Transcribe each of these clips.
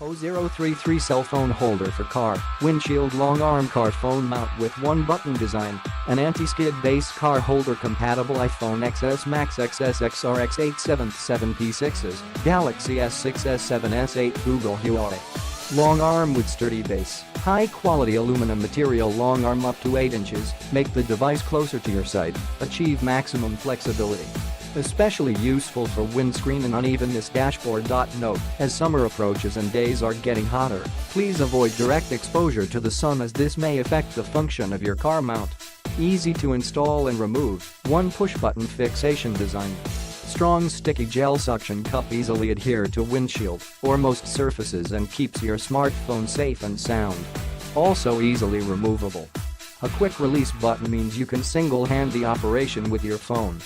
Mpow 033 cell phone holder for car, windshield long arm car phone mount with one button design, an anti-skid base car holder compatible iPhone XS Max XS XR X8 7th 7P6s, Galaxy S6 S7 S8 Google Huawei. Long arm with sturdy base, high quality aluminum material long arm up to 8 inches, make the device closer to your side, achieve maximum flexibility. Especially useful for windscreen and unevenness dashboard. Note, as summer approaches and days are getting hotter, please avoid direct exposure to the sun as this may affect the function of your car mount. Easy to install and remove, one push button fixation design. Strong sticky gel suction cup easily adhere to windshield or most surfaces and keeps your smartphone safe and sound. Also easily removable. A quick release button means you can single-hand the operation with your phone.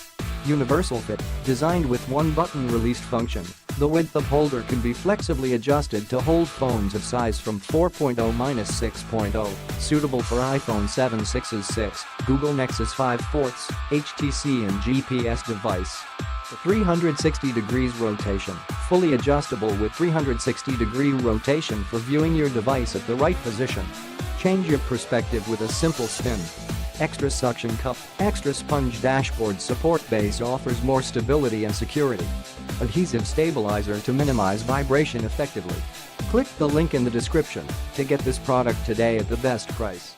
Universal fit, designed with one button released function, the width of holder can be flexibly adjusted to hold phones of size from 4.0-6.0, suitable for iPhone 7 6s 6, Google Nexus 5 fourths, HTC and GPS device. 360 degrees rotation, fully adjustable with 360-degree rotation for viewing your device at the right position. Change your perspective with a simple spin. Extra suction cup, extra sponge dashboard support base offers more stability and security. Adhesive stabilizer to minimize vibration effectively. Click the link in the description to get this product today at the best price.